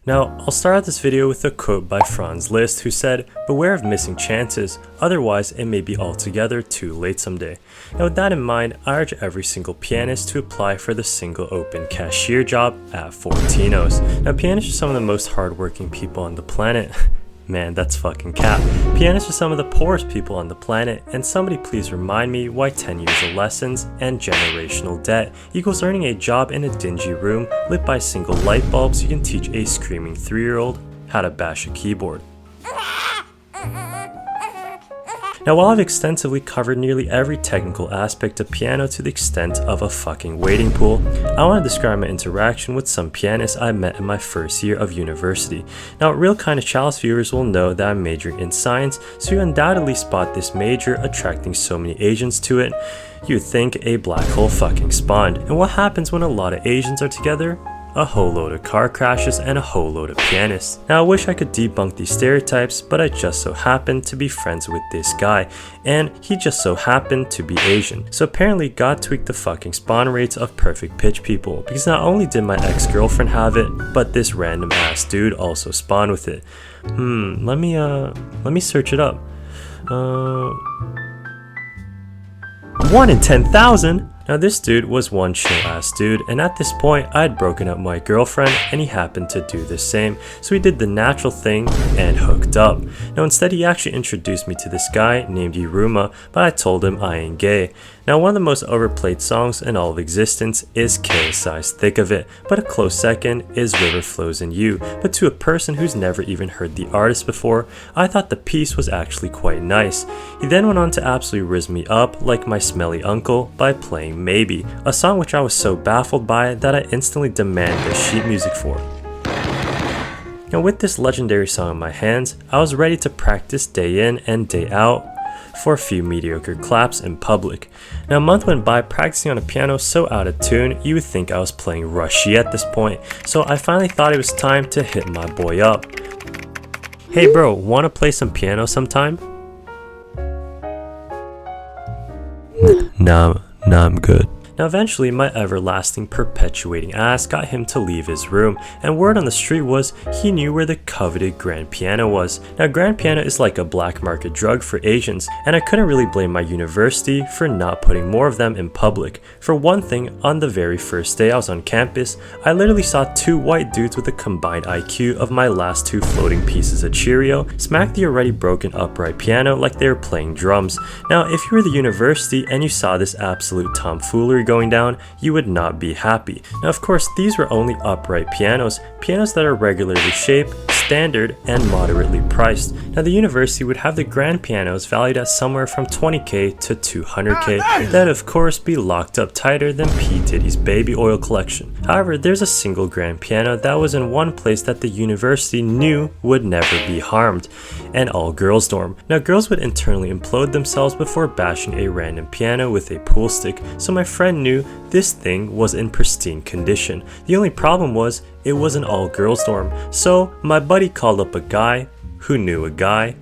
Now, I'll start out this video with a quote by Franz Liszt, who said, "Beware of missing chances, otherwise it may be altogether too late someday." Now with that in mind, I urge every single pianist to apply for the single open cashier job at Fortino's. Now pianists are some of the most hardworking people on the planet. Man, that's fucking cap. Pianists are some of the poorest people on the planet, and somebody please remind me why 10 years of lessons and generational debt equals earning a job in a dingy room lit by single light bulbs you can teach a screaming 3-year-old how to bash a keyboard. Now while I've extensively covered nearly every technical aspect of piano to the extent of a fucking wading pool, I want to describe my interaction with some pianists I met in my first year of university. Now Real Kind of Chalice viewers will know that I'm majoring in science, so you undoubtedly spot this major attracting so many Asians to it. You'd think a black hole fucking spawned. And what happens when a lot of Asians are together? A whole load of car crashes and a whole load of pianists. Now I wish I could debunk these stereotypes, but I just so happened to be friends with this guy, and he just so happened to be Asian. So apparently God tweaked the fucking spawn rates of perfect pitch people, because not only did my ex-girlfriend have it, but this random ass dude also spawned with it. Let me search it up. 1 in 10,000? Now this dude was one chill ass dude, and at this point I had broken up my girlfriend and he happened to do the same, so we did the natural thing and hooked up. Now instead he actually introduced me to this guy named Iruma, but I told him I ain't gay. Now one of the most overplayed songs in all of existence is KSI's Thick of It, but a close second is River Flows in You. But to a person who's never even heard the artist before, I thought the piece was actually quite nice. He then went on to absolutely rizz me up like my smelly uncle by playing Maybe, a song which I was so baffled by that I instantly demanded sheet music for. Now with this legendary song in my hands, I was ready to practice day in and day out for a few mediocre claps in public. Now a month went by practicing on a piano so out of tune you would think I was playing Rushy at this point, so I finally thought it was time to hit my boy up. "Hey bro, wanna play some piano sometime?" Nah, I'm good. Now eventually my everlasting perpetuating ass got him to leave his room, and word on the street was he knew where the coveted grand piano was. Now grand piano is like a black market drug for Asians, and I couldn't really blame my university for not putting more of them in public. For one thing, on the very first day I was on campus, I literally saw 2 white dudes with a combined IQ of my last 2 floating pieces of Cheerio smack the already broken upright piano like they were playing drums. Now if you were the university and you saw this absolute tomfoolery going down, you would not be happy. Now of course these were only upright pianos that are regularly shaped, standard, and moderately priced. Now the university would have the grand pianos valued at somewhere from 20k to 200k, that of course be locked up tighter than P. Diddy's baby oil collection. However, there's a single grand piano that was in one place that the university knew would never be harmed, an all-girls dorm. Now girls would internally implode themselves before bashing a random piano with a pool stick, so my friend knew this thing was in pristine condition. The only problem was it was an all-girls dorm, so my buddy called up a guy who knew a guy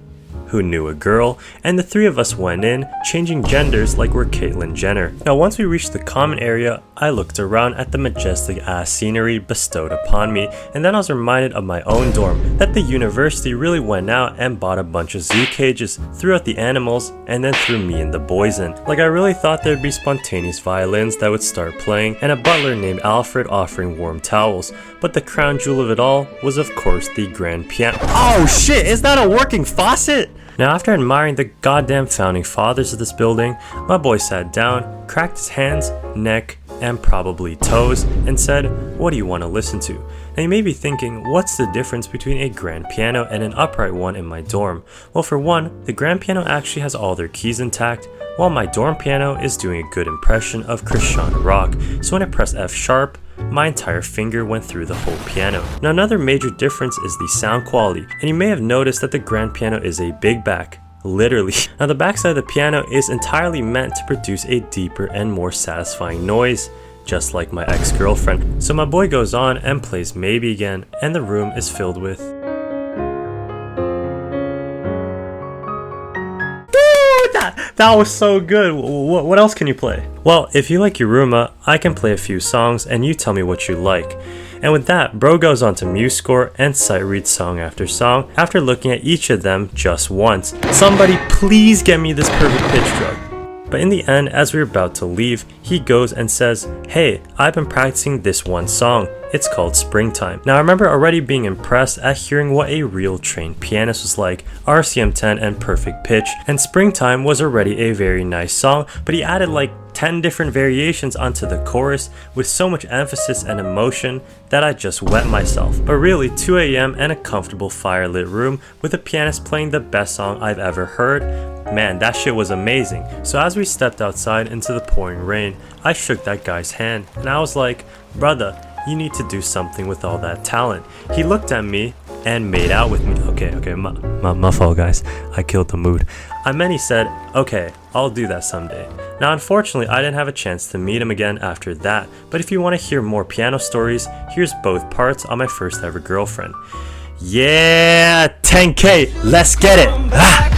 who knew a girl, and the 3 of us went in, changing genders like we're Caitlyn Jenner. Now once we reached the common area, I looked around at the majestic ass scenery bestowed upon me, and then I was reminded of my own dorm, that the university really went out and bought a bunch of zoo cages, threw out the animals, and then threw me and the boys in. Like I really thought there'd be spontaneous violins that would start playing, and a butler named Alfred offering warm towels, but the crown jewel of it all was of course the grand piano. Oh shit, is that a working faucet? Now after admiring the goddamn founding fathers of this building, my boy sat down, cracked his hands, neck, and probably toes, and said, "What do you want to listen to?" Now you may be thinking, what's the difference between a grand piano and an upright one in my dorm? Well, for one, the grand piano actually has all their keys intact, while my dorm piano is doing a good impression of Christian rock, so when I press F sharp, my entire finger went through the whole piano. Now another major difference is the sound quality, and you may have noticed that the grand piano is a big back. Literally. Now the backside of the piano is entirely meant to produce a deeper and more satisfying noise, just like my ex-girlfriend. So my boy goes on and plays Maybe again, and the room is filled with That was so good. What else can you play? Well, if you like Yuruma, I can play a few songs and you tell me what you like. And with that, bro goes on to MuseScore and sight reads song after song after looking at each of them just once. Somebody please get me this perfect pitch drug. But in the end, as we're about to leave, he goes and says, "Hey, I've been practicing this one song. It's called Springtime." Now I remember already being impressed at hearing what a real trained pianist was like, RCM 10 and perfect pitch, and Springtime was already a very nice song, but he added like 10 different variations onto the chorus with so much emphasis and emotion that I just wet myself. But really, 2 a.m. and a comfortable firelit room with a pianist playing the best song I've ever heard, man, that shit was amazing. So as we stepped outside into the pouring rain, I shook that guy's hand and I was like, "Brother, you need to do something with all that talent." He looked at me and made out with me. Okay, my fault guys, I killed the mood. I meant he said, "Okay, I'll do that someday." Now unfortunately I didn't have a chance to meet him again after that, but if you want to hear more piano stories, here's both parts on my first ever girlfriend. Yeah, 10K, let's get it!